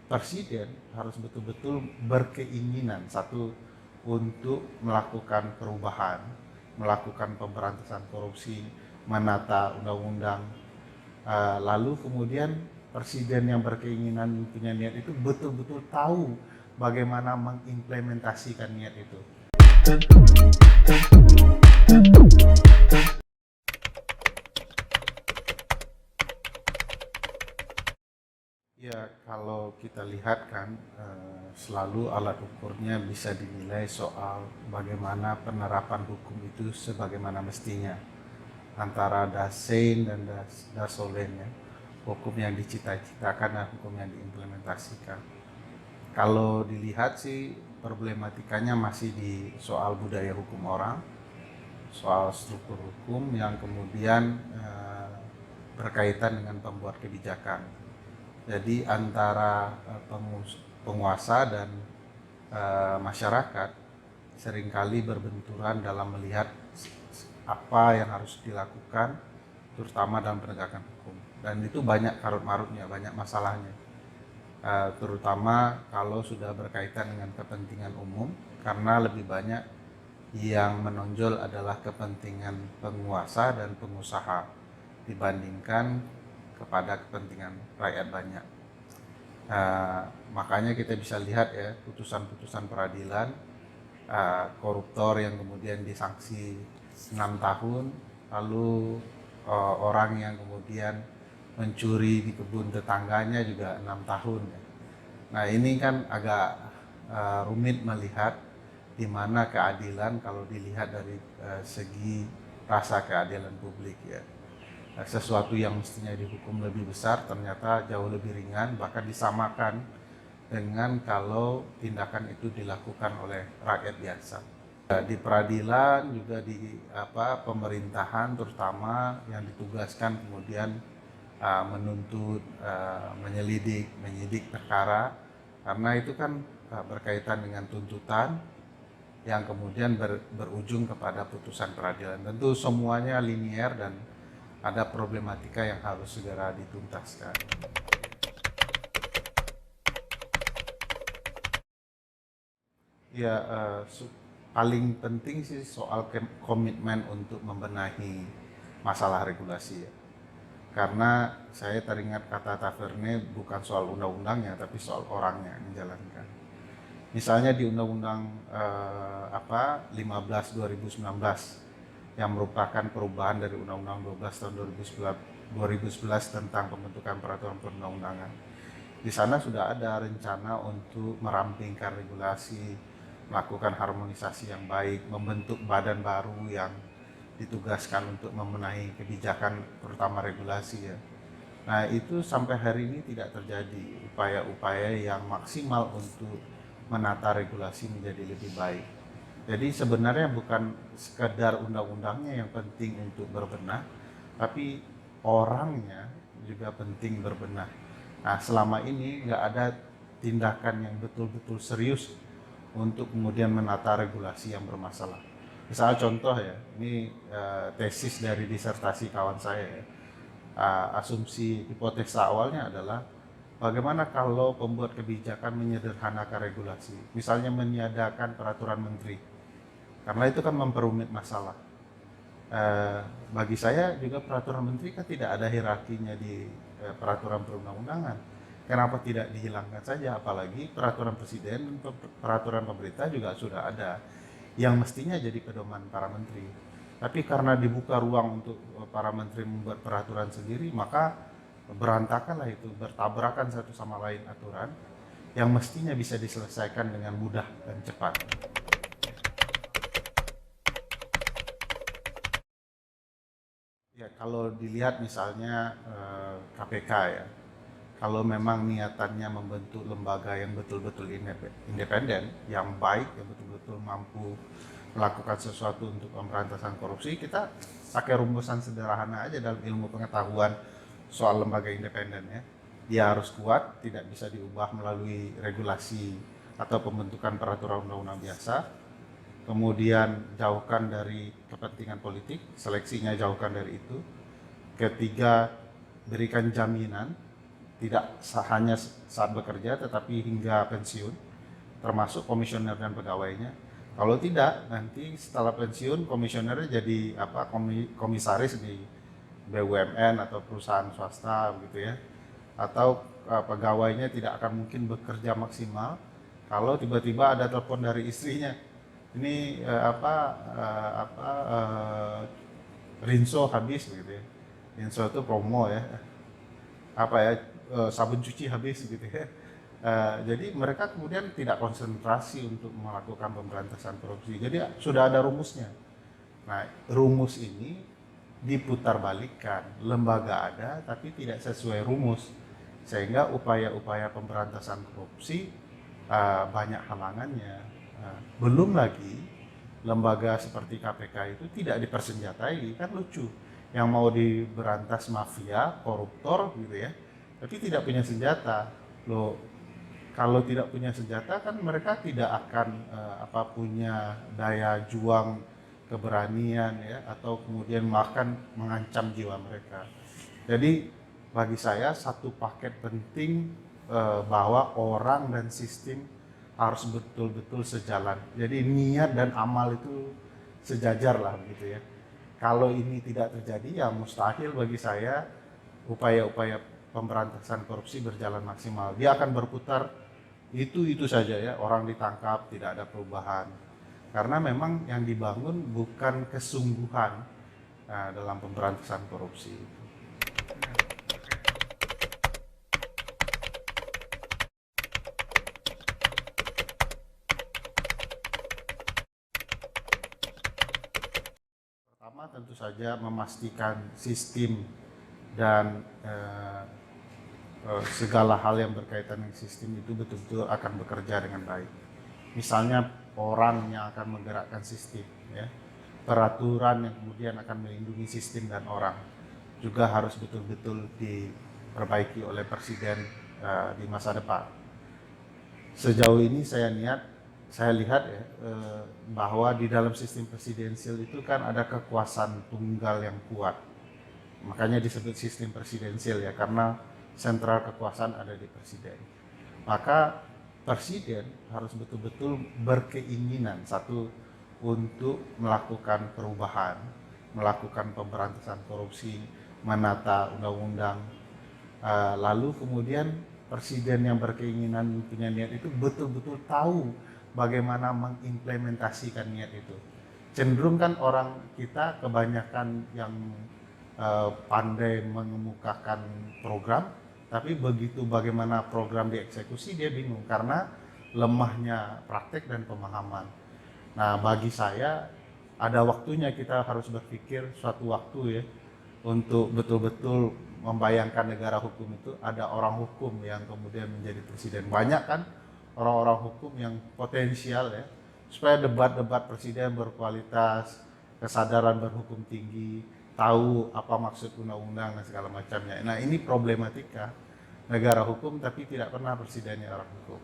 presiden harus betul-betul berkeinginan satu untuk melakukan perubahan, melakukan pemberantasan korupsi, menata undang-undang. Lalu kemudian presiden yang berkeinginan punya niat itu betul-betul tahu bagaimana mengimplementasikan niat itu. Ya, kalau kita lihat kan selalu alat ukurnya bisa dinilai soal bagaimana penerapan hukum itu sebagaimana mestinya antara dasein dan dasolen ya, hukum yang dicita-citakan dan hukum yang diimplementasikan. Kalau dilihat sih problematikanya masih di soal budaya hukum orang, soal struktur hukum yang kemudian berkaitan dengan pembuat kebijakan. Jadi antara penguasa dan masyarakat seringkali berbenturan dalam melihat apa yang harus dilakukan, terutama dalam penegakan hukum. Dan itu banyak karut-marutnya, banyak masalahnya. Terutama kalau sudah berkaitan dengan kepentingan umum, karena lebih banyak yang menonjol adalah kepentingan penguasa dan pengusaha dibandingkan kepada kepentingan rakyat banyak. Makanya kita bisa lihat ya putusan-putusan peradilan koruptor yang kemudian disanksi 6 tahun, lalu orang yang kemudian mencuri di kebun tetangganya juga 6 tahun. Nah ini kan agak rumit melihat di mana keadilan kalau dilihat dari segi rasa keadilan publik ya. Sesuatu yang mestinya dihukum lebih besar ternyata jauh lebih ringan, bahkan disamakan dengan kalau tindakan itu dilakukan oleh rakyat biasa. Di peradilan juga di pemerintahan terutama yang ditugaskan kemudian menuntut, menyidik perkara, karena itu kan berkaitan dengan tuntutan yang kemudian berujung kepada putusan peradilan. Tentu semuanya linier dan ada problematika yang harus segera dituntaskan. Ya, paling penting sih soal komitmen untuk membenahi masalah regulasi ya. Karena saya teringat kata Taverne bukan soal undang-undangnya tapi soal orangnya yang menjalankan. Misalnya di Undang-Undang 15 2019 yang merupakan perubahan dari Undang-Undang 12 tahun 2011 tentang pembentukan peraturan perundang-undangan. Di sana sudah ada rencana untuk merampingkan regulasi, melakukan harmonisasi yang baik, membentuk badan baru yang ditugaskan untuk membenahi kebijakan terutama regulasi ya. Nah itu sampai hari ini tidak terjadi upaya-upaya yang maksimal untuk menata regulasi menjadi lebih baik. Jadi sebenarnya bukan sekedar undang-undangnya yang penting untuk berbenah, tapi orangnya juga penting berbenah. Nah selama ini nggak ada tindakan yang betul-betul serius untuk kemudian menata regulasi yang bermasalah. Misalnya contoh ya, ini tesis dari disertasi kawan saya ya. Asumsi hipotesa awalnya adalah bagaimana kalau pembuat kebijakan menyederhanakan regulasi, misalnya meniadakan peraturan menteri, karena itu kan memperumit masalah. Bagi saya juga peraturan menteri kan tidak ada hierarkinya di peraturan perundang-undangan. Kenapa tidak dihilangkan saja? Apalagi peraturan presiden, peraturan pemerintah juga sudah ada yang mestinya jadi pedoman para menteri. Tapi karena dibuka ruang untuk para menteri membuat peraturan sendiri, maka berantakanlah itu, bertabrakan satu sama lain aturan yang mestinya bisa diselesaikan dengan mudah dan cepat. Ya, kalau dilihat misalnya KPK ya, kalau memang niatannya membentuk lembaga yang betul-betul independen, yang baik, yang betul-betul mampu melakukan sesuatu untuk pemberantasan korupsi, kita pakai rumusan sederhana aja dalam ilmu pengetahuan soal lembaga independen ya. Dia harus kuat, tidak bisa diubah melalui regulasi atau pembentukan peraturan undang-undang biasa. Kemudian jauhkan dari kepentingan politik, seleksinya jauhkan dari itu. Ketiga, berikan jaminan tidak hanya saat bekerja tetapi hingga pensiun, termasuk komisioner dan pegawainya. Kalau tidak, nanti setelah pensiun komisionernya jadi komisaris di BUMN atau perusahaan swasta gitu ya. Atau pegawainya tidak akan mungkin bekerja maksimal kalau tiba-tiba ada telepon dari istrinya. Ini Rinso habis gitu ya. Rinso itu promo ya. Sabun cuci habis gitu ya. Jadi mereka kemudian tidak konsentrasi untuk melakukan pemberantasan korupsi. Jadi sudah ada rumusnya. Nah, rumus ini diputarbalikkan. Lembaga ada tapi tidak sesuai rumus. Sehingga upaya-upaya pemberantasan korupsi banyak halangannya. Belum lagi lembaga seperti KPK itu tidak dipersenjatai, kan lucu. Yang mau diberantas mafia, koruptor gitu ya, tapi tidak punya senjata. Loh, kalau tidak punya senjata kan mereka tidak akan punya daya juang, keberanian ya, atau kemudian bahkan mengancam jiwa mereka. Jadi bagi saya satu paket penting bahwa orang dan sistem harus betul-betul sejalan. Jadi niat dan amal itu sejajar lah begitu ya. Kalau ini tidak terjadi ya mustahil bagi saya upaya-upaya pemberantasan korupsi berjalan maksimal. Dia akan berputar itu saja ya, orang ditangkap tidak ada perubahan. Karena memang yang dibangun bukan kesungguhan dalam pemberantasan korupsi. Pertama tentu saja memastikan sistem dan segala hal yang berkaitan dengan sistem itu betul-betul akan bekerja dengan baik. Misalnya orang yang akan menggerakkan sistem, ya, peraturan yang kemudian akan melindungi sistem dan orang juga harus betul-betul diperbaiki oleh Presiden di masa depan. Sejauh ini saya lihat ya, bahwa di dalam sistem presidensial itu kan ada kekuasaan tunggal yang kuat. Makanya disebut sistem presidensial ya, karena sentral kekuasaan ada di presiden. Maka presiden harus betul-betul berkeinginan satu untuk melakukan perubahan, melakukan pemberantasan korupsi, menata undang-undang. Lalu kemudian presiden yang berkeinginan punya niat itu betul-betul tahu bagaimana mengimplementasikan niat itu. Cenderung kan orang kita kebanyakan yang pandai mengemukakan program, tapi begitu bagaimana program dieksekusi dia bingung karena lemahnya praktek dan pemahaman. Nah, bagi saya ada waktunya kita harus berpikir suatu waktu ya untuk betul-betul membayangkan negara hukum itu ada orang hukum yang kemudian menjadi presiden. Banyak kan orang-orang hukum yang potensial ya, supaya debat-debat presiden berkualitas, kesadaran berhukum tinggi, tahu apa maksud undang-undang dan segala macamnya. Nah, ini problematika negara hukum tapi tidak pernah presidennya orang hukum.